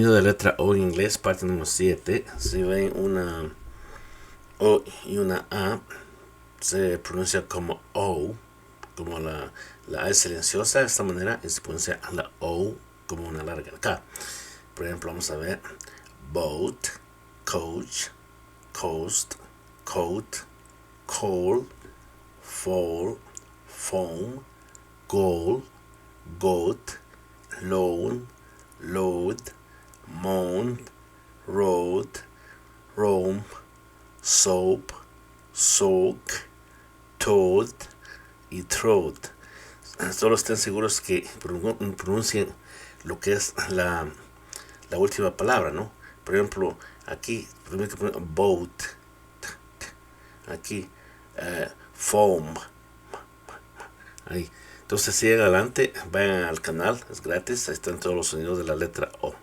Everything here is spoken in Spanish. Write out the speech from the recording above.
sonido de letra O en inglés, parte número 7. Si ven una O y una A, se pronuncia como O, como la A es silenciosa de esta manera, y se pronuncia la O como una larga K. Por ejemplo, vamos a ver boat, coach, coast, coat, call, fall, phone, goal, goat, loan, load, mount, road, roam, soap, soak, toad y throat. Solo estén seguros que pronuncien lo que es la última palabra, ¿no? Por ejemplo, aquí boat, aquí foam, ahí. Entonces, si adelante, vayan al canal, es gratis, ahí están todos los sonidos de la letra O.